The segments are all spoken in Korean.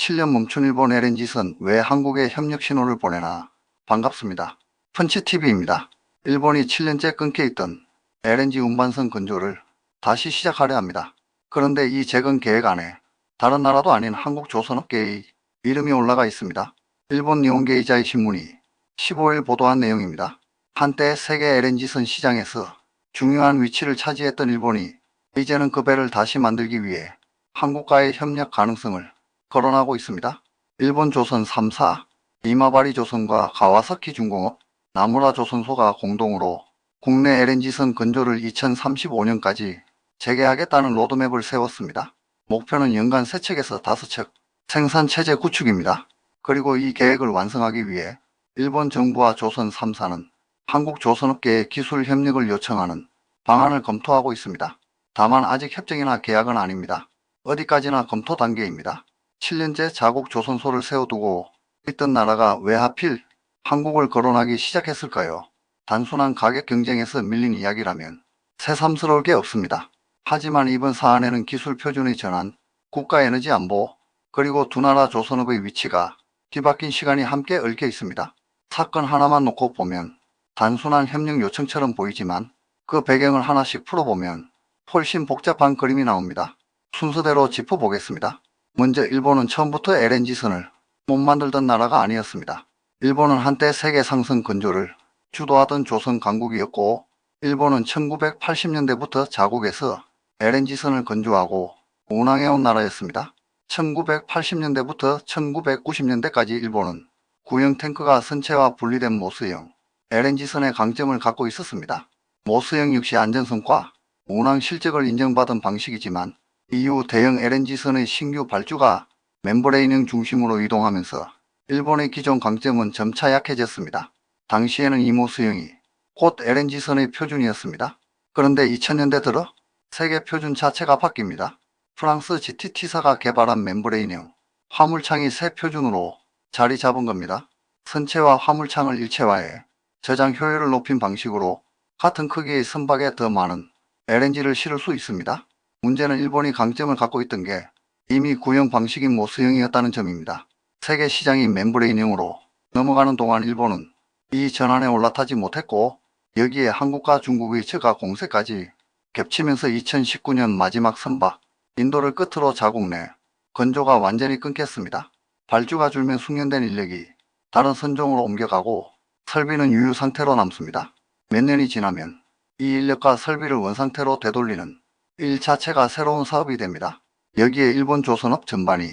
7년 멈춘 일본 LNG선 왜 한국에 협력 신호를 보내나? 반갑습니다. 펀치TV입니다. 일본이 7년째 끊겨 있던 LNG 운반선 건조를 다시 시작하려 합니다. 그런데 이 재건 계획 안에 다른 나라도 아닌 한국 조선업계의 이름이 올라가 있습니다. 일본 니혼게이자이 신문이 15일 보도한 내용입니다. 한때 세계 LNG선 시장에서 중요한 위치를 차지했던 일본이 이제는 그 배를 다시 만들기 위해 한국과의 협력 가능성을 거론하고 있습니다. 일본 조선 3사, 이마바리 조선과 가와사키 중공업, 나무라 조선소가 공동으로 국내 LNG선 건조를 2035년까지 재개하겠다는 로드맵을 세웠습니다. 목표는 연간 3척에서 5척, 생산체제 구축입니다. 그리고 이 계획을 완성하기 위해 일본 정부와 조선 3사는 한국 조선업계에 기술 협력을 요청하는 방안을 검토하고 있습니다. 다만 아직 협정이나 계약은 아닙니다. 어디까지나 검토 단계입니다. 7년째 자국 조선소를 세워두고 있던 나라가 왜 하필 한국을 거론하기 시작했을까요? 단순한 가격 경쟁에서 밀린 이야기라면 새삼스러울 게 없습니다. 하지만 이번 사안에는 기술 표준의 전환, 국가에너지 안보, 그리고 두 나라 조선업의 위치가 뒤바뀐 시간이 함께 얽혀 있습니다. 사건 하나만 놓고 보면 단순한 협력 요청처럼 보이지만 그 배경을 하나씩 풀어보면 훨씬 복잡한 그림이 나옵니다. 순서대로 짚어보겠습니다. 먼저 일본은 처음부터 LNG선을 못 만들던 나라가 아니었습니다. 일본은 한때 세계 상선 건조를 주도하던 조선 강국이었고, 일본은 1980년대부터 자국에서 LNG선을 건조하고 운항해온 나라였습니다. 1980년대부터 1990년대까지 일본은 구형 탱크가 선체와 분리된 모스형 LNG선의 강점을 갖고 있었습니다. 모스형 역시 안전성과 운항 실적을 인정받은 방식이지만 이후 대형 LNG선의 신규 발주가 멤브레인형 중심으로 이동하면서 일본의 기존 강점은 점차 약해졌습니다. 당시에는 이 모스형이 곧 LNG선의 표준이었습니다. 그런데 2000년대 들어 세계 표준 자체가 바뀝니다. 프랑스 GTT사가 개발한 멤브레인형 화물창이 새 표준으로 자리 잡은 겁니다. 선체와 화물창을 일체화해 저장 효율을 높인 방식으로 같은 크기의 선박에 더 많은 LNG를 실을 수 있습니다. 문제는 일본이 강점을 갖고 있던 게 이미 구형 방식인 모스형이었다는 점입니다. 세계 시장이 멤브레인형으로 넘어가는 동안 일본은 이 전환에 올라타지 못했고, 여기에 한국과 중국의 처가 공세까지 겹치면서 2019년 마지막 선박 인도를 끝으로 자국 내 건조가 완전히 끊겼습니다. 발주가 줄면 숙련된 인력이 다른 선종으로 옮겨가고 설비는 유유 상태로 남습니다. 몇 년이 지나면 이 인력과 설비를 원상태로 되돌리는 일 자체가 새로운 사업이 됩니다. 여기에 일본 조선업 전반이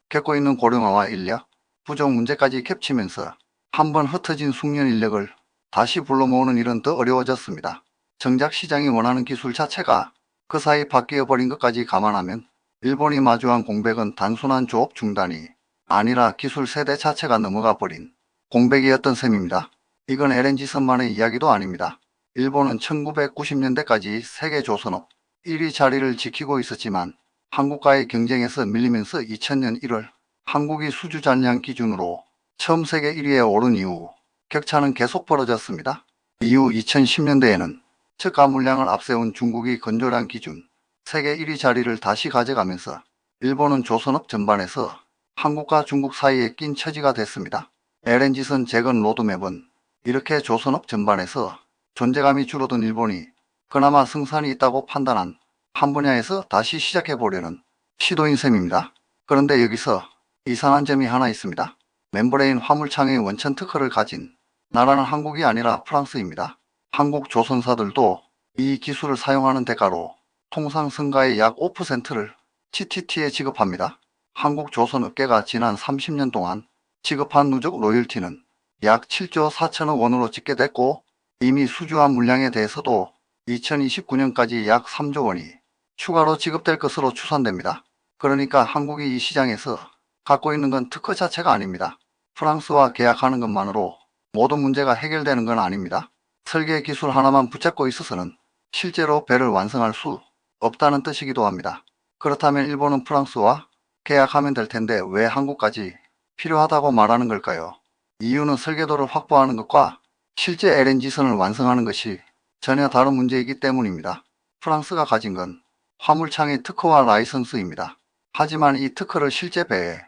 겪고 있는 고령화와 인력 부족 문제까지 겹치면서 한번 흩어진 숙련 인력을 다시 불러 모으는 일은 더 어려워졌습니다. 정작 시장이 원하는 기술 자체가 그 사이 바뀌어 버린 것까지 감안하면 일본이 마주한 공백은 단순한 조업 중단이 아니라 기술 세대 자체가 넘어가 버린 공백이었던 셈입니다. 이건 LNG선만의 이야기도 아닙니다. 일본은 1990년대까지 세계 조선업 1위 자리를 지키고 있었지만 한국과의 경쟁에서 밀리면서 2000년 1월 한국이 수주 잔량 기준으로 처음 세계 1위에 오른 이후 격차는 계속 벌어졌습니다. 이후 2010년대에는 척가 물량을 앞세운 중국이 건조량 기준 세계 1위 자리를 다시 가져가면서 일본은 조선업 전반에서 한국과 중국 사이에 낀 처지가 됐습니다. LNG선 재건 로드맵은 이렇게 조선업 전반에서 존재감이 줄어든 일본이 그나마 승산이 있다고 판단한 한 분야에서 다시 시작해보려는 시도인 셈입니다. 그런데 여기서 이상한 점이 하나 있습니다. 멤브레인 화물창의 원천 특허를 가진 나라는 한국이 아니라 프랑스입니다. 한국 조선사들도 이 기술을 사용하는 대가로 통상 성가의 약 5%를 GTT에 지급합니다. 한국 조선업계가 지난 30년 동안 지급한 누적 로열티는 약 7조 4천억 원으로 집계됐고, 이미 수주한 물량에 대해서도 2029년까지 약 3조 원이 추가로 지급될 것으로 추산됩니다. 그러니까 한국이 이 시장에서 갖고 있는 건 특허 자체가 아닙니다. 프랑스와 계약하는 것만으로 모든 문제가 해결되는 건 아닙니다. 설계 기술 하나만 붙잡고 있어서는 실제로 배를 완성할 수 없다는 뜻이기도 합니다. 그렇다면 일본은 프랑스와 계약하면 될 텐데 왜 한국까지 필요하다고 말하는 걸까요? 이유는 설계도를 확보하는 것과 실제 LNG선을 완성하는 것이 전혀 다른 문제이기 때문입니다. 프랑스가 가진 건 화물창의 특허와 라이선스입니다. 하지만 이 특허를 실제 배에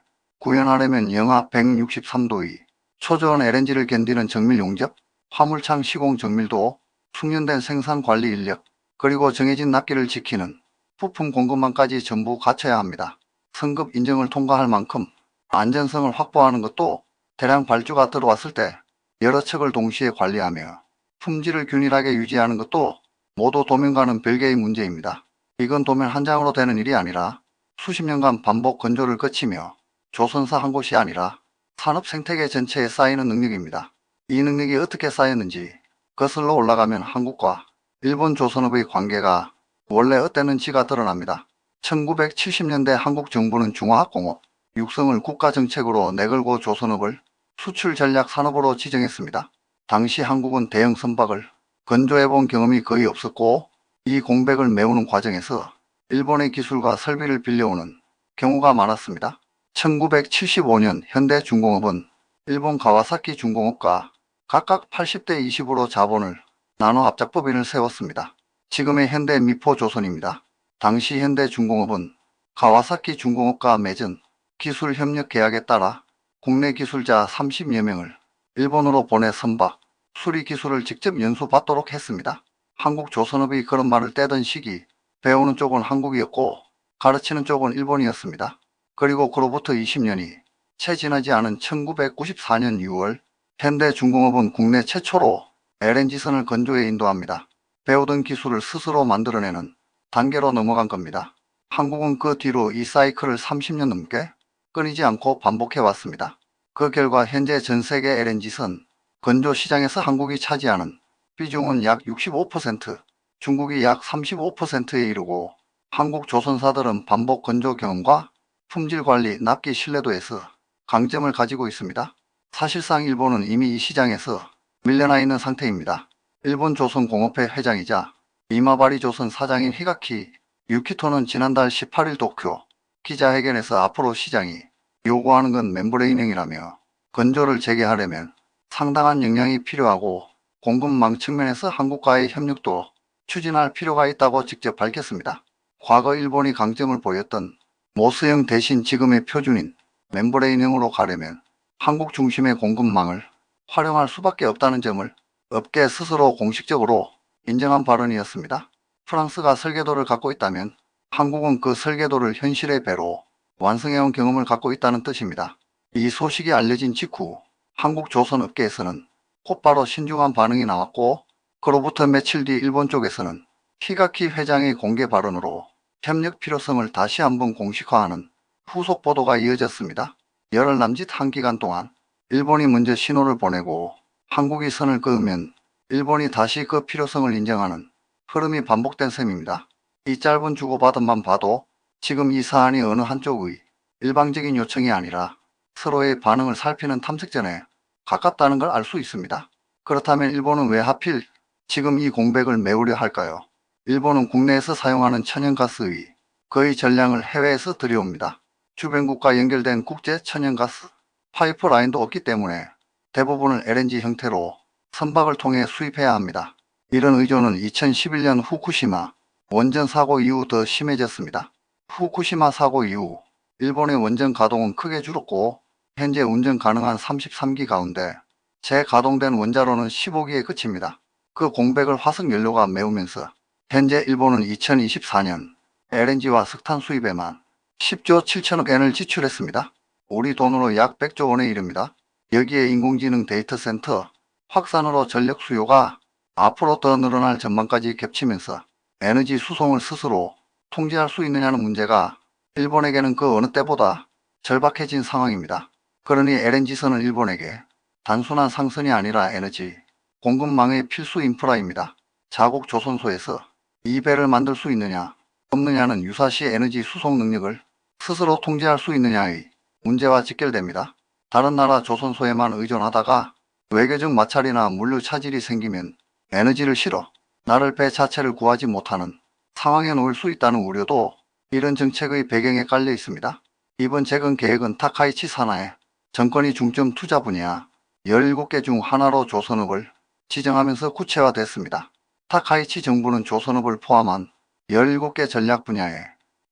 구현하려면 영하 163도의 초저온 LNG를 견디는 정밀 용접, 화물창 시공 정밀도, 숙련된 생산 관리 인력, 그리고 정해진 납기를 지키는 부품 공급망까지 전부 갖춰야 합니다. 성급 인증을 통과할 만큼 안전성을 확보하는 것도 대량 발주가 들어왔을 때 여러 척을 동시에 관리하며 품질을 균일하게 유지하는 것도 모두 도면과는 별개의 문제입니다. 이건 도면 한 장으로 되는 일이 아니라 수십 년간 반복 건조를 거치며 조선사 한 곳이 아니라 산업 생태계 전체에 쌓이는 능력입니다. 이 능력이 어떻게 쌓였는지 거슬러 올라가면 한국과 일본 조선업의 관계가 원래 어땠는지가 드러납니다. 1970년대 한국 정부는 중화학공업, 육성을 국가정책으로 내걸고 조선업을 수출 전략 산업으로 지정했습니다. 당시 한국은 대형 선박을 건조해본 경험이 거의 없었고 이 공백을 메우는 과정에서 일본의 기술과 설비를 빌려오는 경우가 많았습니다. 1975년 현대중공업은 일본 가와사키 중공업과 각각 80대 20으로 자본을 나눠 합작법인을 세웠습니다. 지금의 현대미포조선입니다. 당시 현대중공업은 가와사키 중공업과 맺은 기술협력 계약에 따라 국내 기술자 30여 명을 일본으로 보내 선박, 수리 기술을 직접 연수받도록 했습니다. 한국 조선업이 그런 말을 떼던 시기 배우는 쪽은 한국이었고 가르치는 쪽은 일본이었습니다. 그리고 그로부터 20년이 채 지나지 않은 1994년 6월 현대중공업은 국내 최초로 LNG선을 건조에 인도합니다. 배우던 기술을 스스로 만들어내는 단계로 넘어간 겁니다. 한국은 그 뒤로 이 사이클을 30년 넘게 끊이지 않고 반복해 왔습니다. 그 결과 현재 전 세계 LNG선 건조 시장에서 한국이 차지하는 비중은 약 65%, 중국이 약 35%에 이르고 한국 조선사들은 반복 건조 경험과 품질 관리, 납기 신뢰도에서 강점을 가지고 있습니다. 사실상 일본은 이미 이 시장에서 밀려나 있는 상태입니다. 일본 조선공업회 회장이자 이마바리 조선 사장인 히가키 유키토는 지난달 18일 도쿄 기자회견에서 앞으로 시장이 요구하는 건 멤브레인형이라며 건조를 재개하려면 상당한 역량이 필요하고 공급망 측면에서 한국과의 협력도 추진할 필요가 있다고 직접 밝혔습니다. 과거 일본이 강점을 보였던 모스형 대신 지금의 표준인 멤브레인형으로 가려면 한국 중심의 공급망을 활용할 수밖에 없다는 점을 업계 스스로 공식적으로 인정한 발언이었습니다. 프랑스가 설계도를 갖고 있다면 한국은 그 설계도를 현실의 배로 완성해온 경험을 갖고 있다는 뜻입니다. 이 소식이 알려진 직후 한국 조선업계에서는 곧바로 신중한 반응이 나왔고 그로부터 며칠 뒤 일본 쪽에서는 히가키 회장의 공개 발언으로 협력 필요성을 다시 한번 공식화하는 후속 보도가 이어졌습니다. 열흘 남짓 한 기간 동안 일본이 먼저 신호를 보내고 한국이 선을 그으면 일본이 다시 그 필요성을 인정하는 흐름이 반복된 셈입니다. 이 짧은 주고받음만 봐도 지금 이 사안이 어느 한쪽의 일방적인 요청이 아니라 서로의 반응을 살피는 탐색전에 가깝다는 걸 알 수 있습니다. 그렇다면 일본은 왜 하필 지금 이 공백을 메우려 할까요? 일본은 국내에서 사용하는 천연가스의 거의 전량을 해외에서 들여옵니다. 주변국과 연결된 국제 천연가스 파이프라인도 없기 때문에 대부분을 LNG 형태로 선박을 통해 수입해야 합니다. 이런 의존은 2011년 후쿠시마 원전 사고 이후 더 심해졌습니다. 후쿠시마 사고 이후 일본의 원전 가동은 크게 줄었고 현재 운전 가능한 33기 가운데 재가동된 원자로는 15기에 그칩니다. 그 공백을 화석연료가 메우면서 현재 일본은 2024년 LNG와 석탄 수입에만 10조 7천억 엔을 지출했습니다. 우리 돈으로 약 100조 원에 이릅니다. 여기에 인공지능 데이터 센터 확산으로 전력 수요가 앞으로 더 늘어날 전망까지 겹치면서 에너지 수송을 스스로 통제할 수 있느냐는 문제가 일본에게는 그 어느 때보다 절박해진 상황입니다. 그러니 LNG선은 일본에게 단순한 상선이 아니라 에너지 공급망의 필수 인프라입니다. 자국 조선소에서 이 배를 만들 수 있느냐 없느냐는 유사시 에너지 수송 능력을 스스로 통제할 수 있느냐의 문제와 직결됩니다. 다른 나라 조선소에만 의존하다가 외교적 마찰이나 물류 차질이 생기면 에너지를 실어 나를 배 자체를 구하지 못하는 상황에 놓일 수 있다는 우려도 이런 정책의 배경에 깔려 있습니다. 이번 재건 계획은 타카이치 산하에 정권이 중점 투자 분야 17개 중 하나로 조선업을 지정하면서 구체화됐습니다. 타카이치 정부는 조선업을 포함한 17개 전략 분야에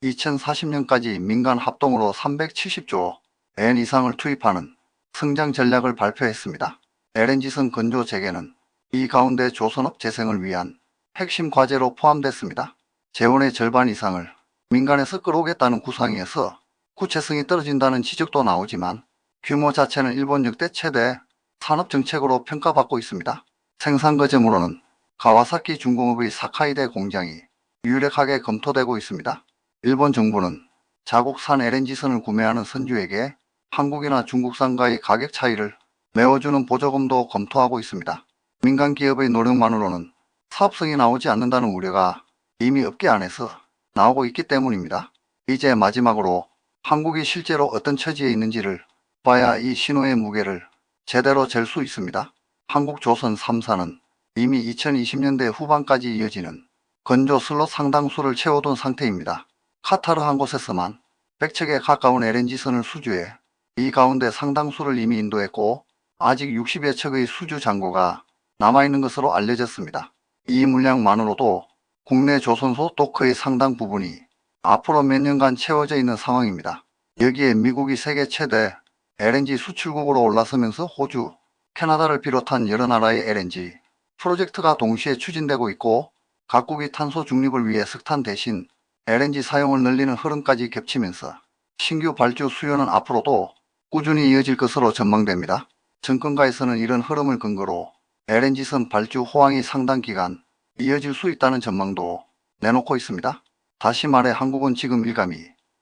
2040년까지 민간 합동으로 370조 N 이상을 투입하는 성장 전략을 발표했습니다. LNG선 건조 재개는 이 가운데 조선업 재생을 위한 핵심 과제로 포함됐습니다. 재원의 절반 이상을 민간에서 끌어오겠다는 구상이어서 구체성이 떨어진다는 지적도 나오지만 규모 자체는 일본 역대 최대 산업정책으로 평가받고 있습니다. 생산 거점으로는 가와사키 중공업의 사카이데 공장이 유력하게 검토되고 있습니다. 일본 정부는 자국산 LNG선을 구매하는 선주에게 한국이나 중국산과의 가격 차이를 메워주는 보조금도 검토하고 있습니다. 민간 기업의 노력만으로는 사업성이 나오지 않는다는 우려가 이미 업계 안에서 나오고 있기 때문입니다. 이제 마지막으로 한국이 실제로 어떤 처지에 있는지를 봐야 이 신호의 무게를 제대로 잴 수 있습니다. 한국조선 3사는 이미 2020년대 후반까지 이어지는 건조 슬롯 상당수를 채워둔 상태입니다. 카타르 한 곳에서만 100척에 가까운 LNG선을 수주해 이 가운데 상당수를 이미 인도했고 아직 60여 척의 수주 잔고가 남아있는 것으로 알려졌습니다. 이 물량만으로도 국내 조선소 도크의 상당 부분이 앞으로 몇 년간 채워져 있는 상황입니다. 여기에 미국이 세계 최대 LNG 수출국으로 올라서면서 호주, 캐나다를 비롯한 여러 나라의 LNG 프로젝트가 동시에 추진되고 있고 각국이 탄소 중립을 위해 석탄 대신 LNG 사용을 늘리는 흐름까지 겹치면서 신규 발주 수요는 앞으로도 꾸준히 이어질 것으로 전망됩니다. 정권가에서는 이런 흐름을 근거로 LNG선 발주 호황이 상당 기간 이어질 수 있다는 전망도 내놓고 있습니다. 다시 말해 한국은 지금 일감이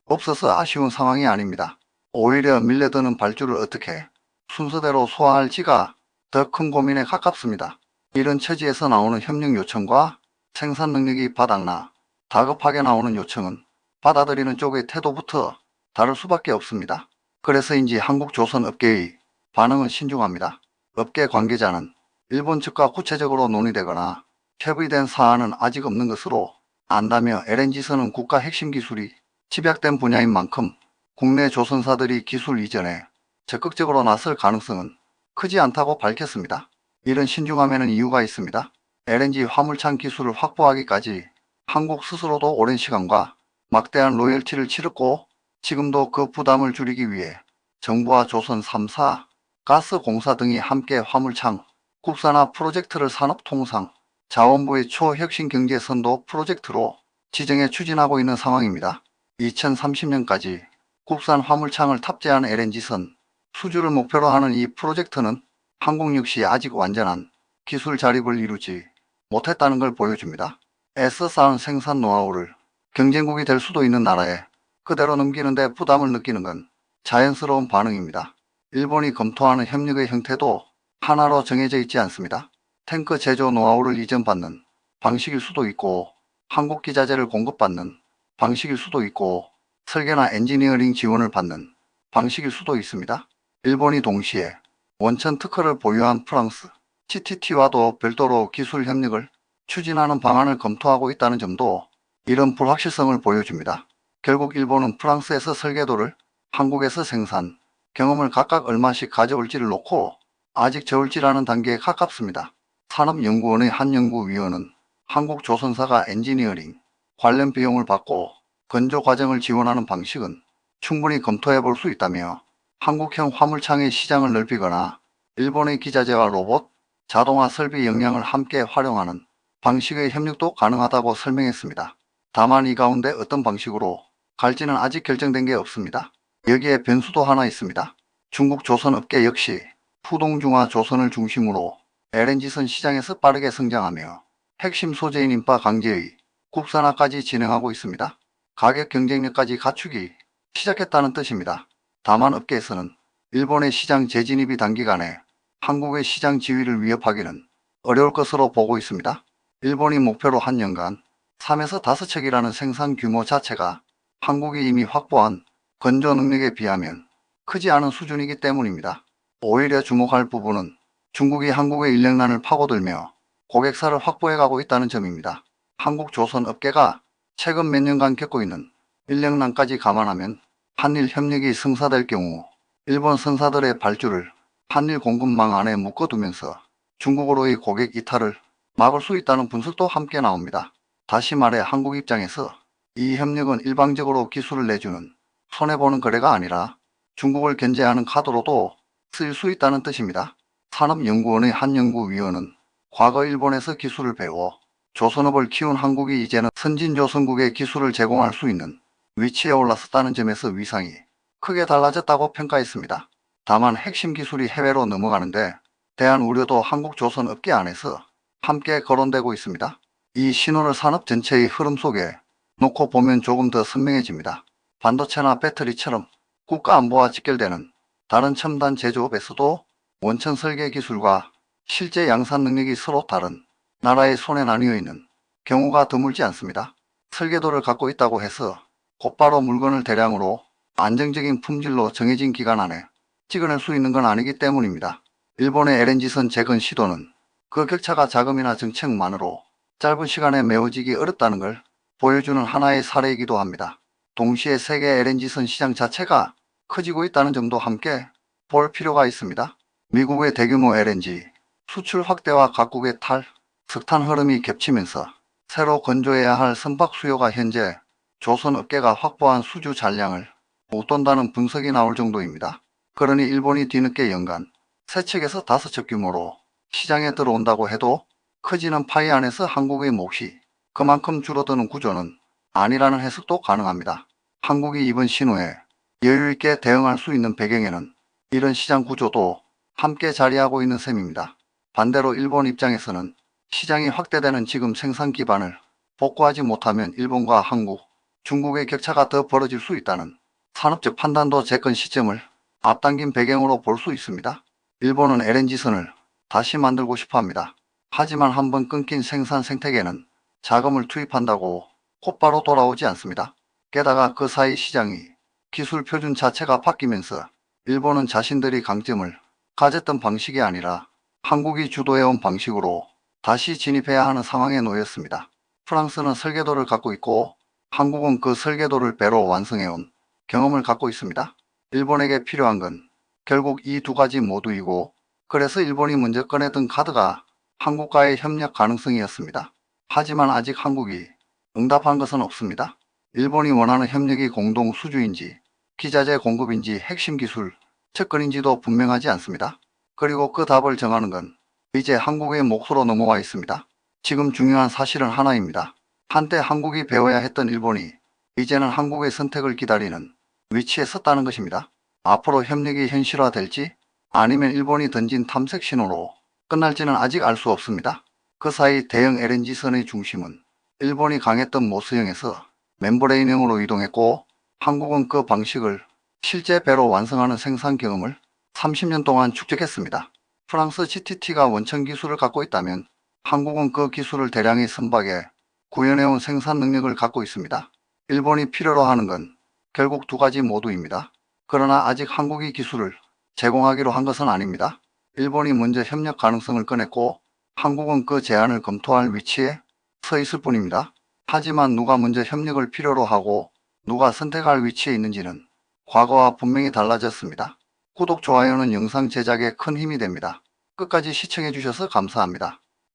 없어서 아쉬운 상황이 아닙니다. 오히려 밀려드는 발주를 어떻게 순서대로 소화할지가 더 큰 고민에 가깝습니다. 이런 처지에서 나오는 협력 요청과 생산 능력이 바닥나 다급하게 나오는 요청은 받아들이는 쪽의 태도부터 다를 수밖에 없습니다. 그래서인지 한국조선업계의 반응은 신중합니다. 업계 관계자는 일본 측과 구체적으로 논의되거나 협의된 사안은 아직 없는 것으로 안다며 LNG선은 국가 핵심 기술이 집약된 분야인 만큼 국내 조선사들이 기술 이전에 적극적으로 나설 가능성은 크지 않다고 밝혔습니다. 이런 신중함에는 이유가 있습니다. LNG 화물창 기술을 확보하기까지 한국 스스로도 오랜 시간과 막대한 로열티를 치렀고 지금도 그 부담을 줄이기 위해 정부와 조선 3사, 가스공사 등이 함께 화물창 국산화 프로젝트를 산업통상, 자원부의 초혁신경제선도 프로젝트로 지정해 추진하고 있는 상황입니다. 2030년까지 국산 화물창을 탑재한 LNG선 수주를 목표로 하는 이 프로젝트는 한국 역시 아직 완전한 기술 자립을 이루지 못했다는 걸 보여줍니다. 애써 쌓은 생산 노하우를 경쟁국이 될 수도 있는 나라에 그대로 넘기는데 부담을 느끼는 건 자연스러운 반응입니다. 일본이 검토하는 협력의 형태도 하나로 정해져 있지 않습니다. 탱크 제조 노하우를 이전받는 방식일 수도 있고 한국 기자재를 공급받는 방식일 수도 있고 설계나 엔지니어링 지원을 받는 방식일 수도 있습니다. 일본이 동시에 원천 특허를 보유한 프랑스, CTT와도 별도로 기술 협력을 추진하는 방안을 검토하고 있다는 점도 이런 불확실성을 보여줍니다. 결국 일본은 프랑스에서 설계도를 한국에서 생산, 경험을 각각 얼마씩 가져올지를 놓고 아직 저울질하는 단계에 가깝습니다. 산업연구원의 한 연구위원은 한국 조선사가 엔지니어링 관련 비용을 받고 건조 과정을 지원하는 방식은 충분히 검토해 볼 수 있다며 한국형 화물창의 시장을 넓히거나 일본의 기자재와 로봇, 자동화 설비 역량을 함께 활용하는 방식의 협력도 가능하다고 설명했습니다. 다만 이 가운데 어떤 방식으로 갈지는 아직 결정된 게 없습니다. 여기에 변수도 하나 있습니다. 중국 조선업계 역시 후동중화 조선을 중심으로 LNG선 시장에서 빠르게 성장하며 핵심 소재인 인파 강제의 국산화까지 진행하고 있습니다. 가격 경쟁력까지 갖추기 시작했다는 뜻입니다. 다만 업계에서는 일본의 시장 재진입이 단기간에 한국의 시장 지위를 위협하기는 어려울 것으로 보고 있습니다. 일본이 목표로 한 년간 3에서 5척이라는 생산 규모 자체가 한국이 이미 확보한 건조 능력에 비하면 크지 않은 수준이기 때문입니다. 오히려 주목할 부분은 중국이 한국의 인력난을 파고들며 고객사를 확보해가고 있다는 점입니다. 한국 조선 업계가 최근 몇 년간 겪고 있는 인력난까지 감안하면 한일 협력이 성사될 경우 일본 선사들의 발주를 한일 공급망 안에 묶어두면서 중국으로의 고객 이탈을 막을 수 있다는 분석도 함께 나옵니다. 다시 말해 한국 입장에서 이 협력은 일방적으로 기술을 내주는 손해보는 거래가 아니라 중국을 견제하는 카드로도 쓰일 수 있다는 뜻입니다. 산업연구원의 한 연구위원은 과거 일본에서 기술을 배워 조선업을 키운 한국이 이제는 선진조선국에 기술을 제공할 수 있는 위치에 올라섰다는 점에서 위상이 크게 달라졌다고 평가했습니다. 다만 핵심 기술이 해외로 넘어가는데 대한 우려도 한국 조선 업계 안에서 함께 거론되고 있습니다. 이 신호를 산업 전체의 흐름 속에 놓고 보면 조금 더 선명해집니다. 반도체나 배터리처럼 국가 안보와 직결되는 다른 첨단 제조업에서도 원천 설계 기술과 실제 양산 능력이 서로 다른 나라의 손에 나뉘어 있는 경우가 드물지 않습니다. 설계도를 갖고 있다고 해서 곧바로 물건을 대량으로 안정적인 품질로 정해진 기간 안에 찍어낼 수 있는 건 아니기 때문입니다. 일본의 LNG선 재건 시도는 그 격차가 자금이나 정책만으로 짧은 시간에 메워지기 어렵다는 걸 보여주는 하나의 사례이기도 합니다. 동시에 세계 LNG선 시장 자체가 커지고 있다는 점도 함께 볼 필요가 있습니다. 미국의 대규모 LNG 수출 확대와 각국의 석탄 흐름이 겹치면서 새로 건조해야 할 선박 수요가 현재 조선 업계가 확보한 수주 잔량을 웃돈다는 분석이 나올 정도입니다. 그러니 일본이 뒤늦게 연간 3척에서 5척 규모로 시장에 들어온다고 해도 커지는 파이 안에서 한국의 몫이 그만큼 줄어드는 구조는 아니라는 해석도 가능합니다. 한국이 이번 신호에 여유있게 대응할 수 있는 배경에는 이런 시장 구조도 함께 자리하고 있는 셈입니다. 반대로 일본 입장에서는 시장이 확대되는 지금 생산 기반을 복구하지 못하면 일본과 한국, 중국의 격차가 더 벌어질 수 있다는 산업적 판단도 재건 시점을 앞당긴 배경으로 볼 수 있습니다. 일본은 LNG선을 다시 만들고 싶어 합니다. 하지만 한번 끊긴 생산 생태계는 자금을 투입한다고 곧바로 돌아오지 않습니다. 게다가 그 사이 시장이 기술 표준 자체가 바뀌면서 일본은 자신들이 강점을 가졌던 방식이 아니라 한국이 주도해온 방식으로 다시 진입해야 하는 상황에 놓였습니다. 프랑스는 설계도를 갖고 있고 한국은 그 설계도를 배로 완성해온 경험을 갖고 있습니다. 일본에게 필요한 건 결국 이 두 가지 모두이고 그래서 일본이 먼저 꺼내던 카드가 한국과의 협력 가능성이었습니다. 하지만 아직 한국이 응답한 것은 없습니다. 일본이 원하는 협력이 공동 수주인지 기자재 공급인지 핵심 기술 접근인지도 분명하지 않습니다. 그리고 그 답을 정하는 건 이제 한국의 몫으로 넘어와 있습니다. 지금 중요한 사실은 하나입니다. 한때 한국이 배워야 했던 일본이 이제는 한국의 선택을 기다리는 위치에 섰다는 것입니다. 앞으로 협력이 현실화될지 아니면 일본이 던진 탐색 신호로 끝날지는 아직 알 수 없습니다. 그 사이 대형 LNG선의 중심은 일본이 강했던 모스형에서 멤브레인형으로 이동했고 한국은 그 방식을 실제 배로 완성하는 생산 경험을 30년 동안 축적했습니다. 프랑스 GTT가 원천 기술을 갖고 있다면 한국은 그 기술을 대량의 선박에 구현해온 생산 능력을 갖고 있습니다. 일본이 필요로 하는 건 결국 두 가지 모두입니다. 그러나 아직 한국이 기술을 제공하기로 한 것은 아닙니다. 일본이 먼저 협력 가능성을 꺼냈고 한국은 그 제안을 검토할 위치에 서 있을 뿐입니다. 하지만 누가 먼저 협력을 필요로 하고 누가 선택할 위치에 있는지는 과거와 분명히 달라졌습니다. 구독, 좋아요는 영상 제작에 큰 힘이 됩니다. 끝까지 시청해 주셔서 감사합니다.